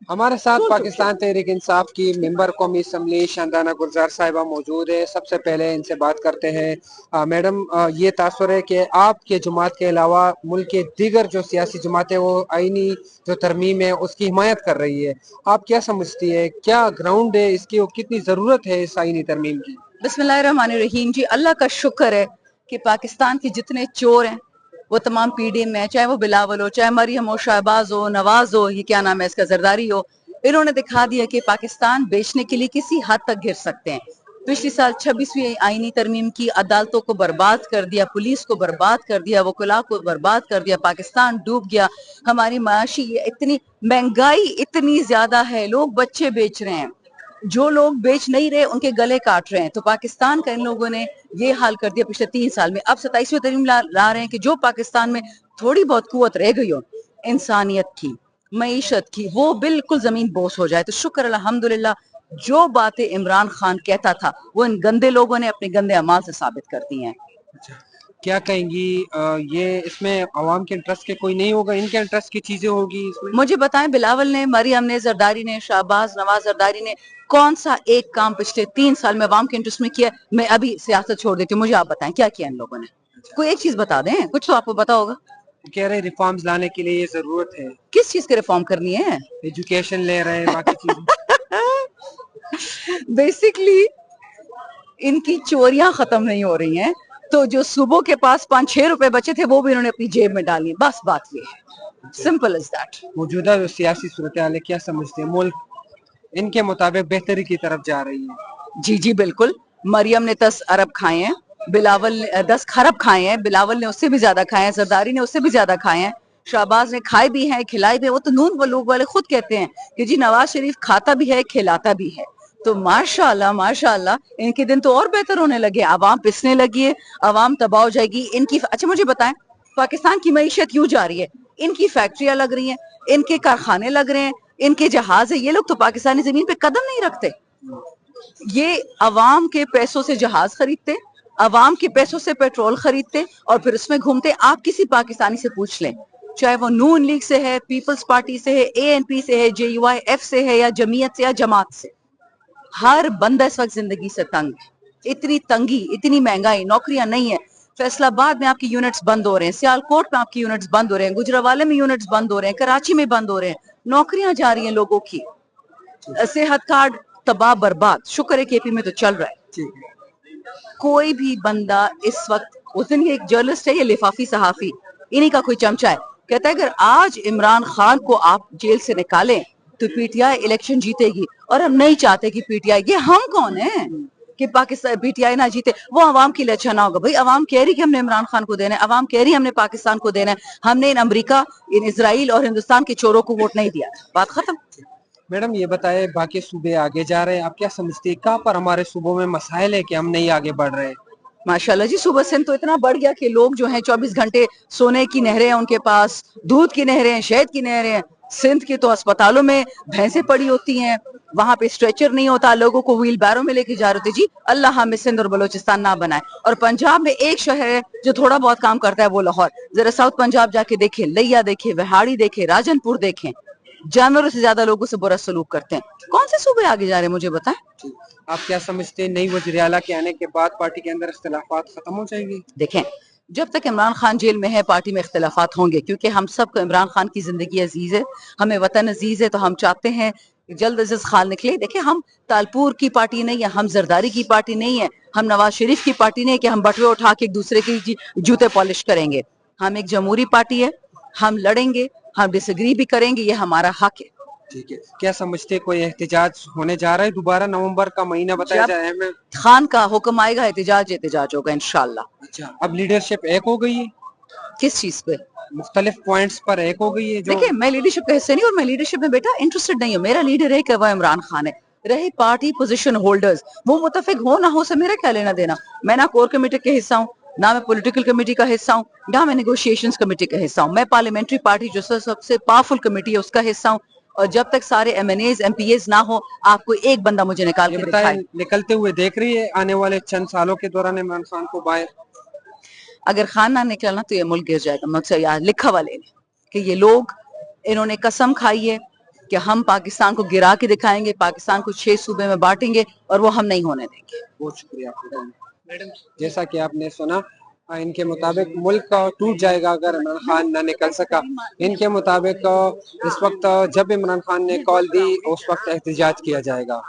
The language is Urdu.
ہمارے ساتھ پاکستان تحریک انصاف کی ممبر قومی اسمبلی شاندانہ گلزار صاحبہ موجود ہے. سب سے پہلے ان سے بات کرتے ہیں. میڈم یہ تاثر ہے کہ آپ کے جماعت کے علاوہ ملک کے دیگر جو سیاسی جماعتیں وہ آئینی جو ترمیم ہے اس کی حمایت کر رہی ہے. آپ کیا سمجھتی ہے کیا گراؤنڈ ہے اس کی اور کتنی ضرورت ہے اس آئینی ترمیم کی؟ بسم اللہ الرحمن الرحیم. جی اللہ کا شکر ہے کہ پاکستان کے جتنے چور ہیں وہ تمام پی ڈی ایم میں، چاہے وہ بلاول ہو، چاہے مریم ہو، شہباز ہو، نواز ہو، یہ کیا نام ہے اس کا، زرداری ہو، انہوں نے دکھا دیا کہ پاکستان بیچنے کے لیے کسی حد تک گر سکتے ہیں. پچھلی سال 26ویں آئینی ترمیم کی، عدالتوں کو برباد کر دیا، پولیس کو برباد کر دیا، وکلاء کو برباد کر دیا، پاکستان ڈوب گیا. ہماری معاشی اتنی مہنگائی اتنی زیادہ ہے، لوگ بچے بیچ رہے ہیں، جو لوگ بیچ نہیں رہے ان کے گلے کاٹ رہے ہیں. تو پاکستان کا ان لوگوں نے یہ حال کر دیا پچھلے 3 سال میں. اب 27ویں ترمیم لا رہے ہیں کہ جو پاکستان میں تھوڑی بہت قوت رہ گئی ہو انسانیت کی، معیشت کی، وہ بالکل زمین بوس ہو جائے. تو شکر الحمدللہ جو باتیں عمران خان کہتا تھا وہ ان گندے لوگوں نے اپنے گندے اعمال سے ثابت کر دی ہیں. کیا کہیں گی یہ اس میں عوام کے انٹرسٹ کے کوئی نہیں ہوگا، ان کے انٹرسٹ کی چیزیں ہوگی اس میں؟ مجھے بتائیں بلاول نے، مریم نے، زرداری نے، شہباز نواز زرداری نے کون سا ایک کام پچھلے 3 سال میں عوام کے انٹرسٹ میں کیا؟ میں ابھی سیاست چھوڑ دیتی ہوں، مجھے آپ بتائیں کیا کیا ان لوگوں نے؟ کوئی ایک چیز بتا دیں، کچھ تو آپ کو پتا ہوگا. کہہ رہے ریفارمز لانے کے لیے یہ ضرورت ہے. کس چیز کے ریفارم کرنی ہے؟ ایجوکیشن لے رہے ہیں، باقی چیزیں. بیسیکلی ان کی چوریاں ختم نہیں ہو رہی ہیں، تو جو صوبوں کے پاس 5-6 روپے بچے تھے وہ بھی انہوں نے اپنی جیب میں ڈالی ہیں. بس بات یہ ہے، سمپل از دیٹ. موجودہ جو سیاسی صورتحال ہے کیا سمجھتے ہیں؟ ملک ان کے مطابق بہتری کی طرف جا رہی ہے؟ جی جی بالکل. مریم نے 10 ارب کھائے ہیں، بلاول نے 10 خرب کھائے ہیں، بلاول نے اس سے بھی زیادہ کھائے ہیں، زرداری نے اس سے بھی زیادہ کھائے ہیں، شہباز نے کھائے بھی ہیں، کھلائے بھی ہیں. وہ تو نون لوگ والے خود کہتے ہیں کہ جی نواز شریف کھاتا بھی ہے، کھلاتا بھی ہے. تو ماشاءاللہ ماشاءاللہ ان کے دن تو اور بہتر ہونے لگے. عوام پسنے لگی ہے، عوام تباہ ہو جائے گی. ان کی اچھا مجھے بتائیں پاکستان کی معیشت کیوں جا رہی ہے؟ ان کی فیکٹریاں لگ رہی ہیں، ان کے کارخانے لگ رہے ہیں، ان کے جہاز ہیں. یہ لوگ تو پاکستانی زمین پہ قدم نہیں رکھتے. یہ عوام کے پیسوں سے جہاز خریدتے، عوام کے پیسوں سے پیٹرول خریدتے اور پھر اس میں گھومتے. آپ کسی پاکستانی سے پوچھ لیں، چاہے وہ نون لیگ سے ہے، پیپلز پارٹی سے ہے، اے این پی سے ہے، جے یو آئی ایف سے ہے، یا جمعیت سے یا جماعت سے، ہر بندہ اس وقت زندگی سے تنگ ہے. اتنی تنگی، اتنی مہنگائی، نوکریاں نہیں ہیں. فیصل آباد میں آپ کی یونٹس بند ہو رہے ہیں، سیالکوٹ میں آپ کی یونٹس بند ہو رہے ہیں، گجرانوالے میں یونٹس بند ہو رہے ہیں، کراچی میں بند ہو رہے ہیں. نوکریاں جا رہی ہیں لوگوں کی. صحت کارڈ تباہ برباد. شکر ہے کہ پی میں تو چل رہا ہے. کوئی بھی بندہ اس وقت، اس دن یہ ایک جرنلسٹ ہے، یہ لفافی صحافی، انہی کا کوئی چمچہ ہے، کہتا ہے اگر آج عمران خان کو آپ جیل سے نکالیں تو پی ٹی آئی الیکشن جیتے گی. اور ہم نہیں چاہتے کہ پی ٹی آئی، یہ ہم کون ہیں کہ پاکستان پی ٹی آئی نہ جیتے؟ وہ عوام کے لیے اچھا نہ ہوگا. بھائی عوام کہہ رہی کہ ہم نے عمران خان کو دینا ہے، عوام کہہ رہی ہم نے پاکستان کو دینا ہے، ہم نے ان امریکہ، ان اسرائیل اور ہندوستان کے چوروں کو ووٹ نہیں دیا. بات ختم. میڈم یہ بتائے باقی صوبے آگے جا رہے ہیں، آپ کیا سمجھتے ہیں کہاں پر ہمارے صوبوں میں مسائل ہے کہ ہم نہیں آگے بڑھ رہے؟ ماشاءاللہ جی صوبہ سندھ تو اتنا بڑھ گیا کہ لوگ جو ہیں 24 گھنٹے سونے کی نہریں ہیں ان کے پاس، دودھ کی نہریں ہیں، شہد کی نہریں ہیں. سندھ کے تو اسپتالوں میں بھینسیں پڑی ہوتی ہیں، وہاں پہ اسٹریچر نہیں ہوتا، لوگوں کو ویل بیروں میں لے کے جا رہے تھے. جی اللہ ہمیں سندھ اور بلوچستان نہ بنائے. اور پنجاب میں ایک شہر ہے جو تھوڑا بہت کام کرتا ہے، وہ لاہور. ذرا ساؤتھ پنجاب جا کے دیکھیں، لیا دیکھیں، وہاڑی دیکھیں، راجن پور دیکھیں، جانوروں سے زیادہ لوگوں سے برا سلوک کرتے ہیں. کون سے صوبے آگے جا رہے ہیں مجھے بتائیں. آپ کیا سمجھتے ہیں نئی وزیر اعلیٰ کے آنے کے بعد پارٹی کے اندر اختلافات ختم ہو جائیں گے؟ دیکھیں جب تک عمران خان جیل میں ہے پارٹی میں اختلافات ہوں گے، کیونکہ ہم سب کو عمران خان کی زندگی عزیز ہے، ہمیں وطن عزیز ہے، تو ہم چاہتے ہیں کہ جلد از جلد خال نکلے. دیکھیں ہم تالپور کی پارٹی نہیں ہے، ہم زرداری کی پارٹی نہیں ہے، ہم نواز شریف کی پارٹی نہیں ہے کہ ہم بٹوے اٹھا کے ایک دوسرے کی جوتے پالش کریں گے. ہم ایک جمہوری پارٹی ہے، ہم لڑیں گے، ہم ڈس ایگری بھی کریں گے، یہ ہمارا حق ہے. ٹھیک ہے. کیا سمجھتے کوئی احتجاج ہونے جا رہا ہے دوبارہ؟ نومبر کا مہینہ بتایا جب جائے ہمیں. خان کا حکم آئے گا احتجاج ہوگا انشاءاللہ. اچھا اب لیڈرشپ ایک ہو گئی ہے؟ کس چیز پہ؟ مختلف پوائنٹس پر ایک ہو گئی ہے جو. دیکھیں میں لیڈرشپ کا حصہ نہیں، اور میں لیڈرشپ میں بیٹا انٹرسٹڈ نہیں ہوں. میرا لیڈر ہے کہ وہ عمران خان ہے. رہے پارٹی پوزیشن ہولڈرز، وہ متفق ہو نہ ہو سے میرا کیا لینا دینا. میں نہ کور کمیٹی کے حصہ ہوں، نہ میں پولیٹیکل کمیٹی کا حصہ ہوں، نہ میں نیگوشیشنز کمیٹی کا حصہ ہوں. میں پارلیمنٹری پارٹی جو سب سے پاورفل کمیٹی ہے اس کا حصہ ہوں. اور جب تک سارے MNAs MPAs نہ ہو، آپ کو ایک بندہ مجھے نکال یہ کے بتائیں دکھائے. نکلتے ہوئے دیکھ رہی ہے آنے والے چند سالوں کے دوران عمران خان کو باہر؟ اگر خان نہ نکلنا تو یہ ملک گر جائے گا. مجھ سے یاد لکھا ہوا لے لیں کہ یہ لوگ، انہوں نے قسم کھائی ہے کہ ہم پاکستان کو گرا کے دکھائیں گے, پاکستان کو 6 صوبے میں بانٹیں گے, اور وہ ہم نہیں ہونے دیں گے. بہت شکریہ آپ کا. میڈم جیسا کہ آپ نے سنا, ان کے مطابق ملک ٹوٹ جائے گا اگر عمران خان نہ نکل سکا. ان کے مطابق اس وقت جب عمران خان نے کال دی اس وقت احتجاج کیا جائے گا.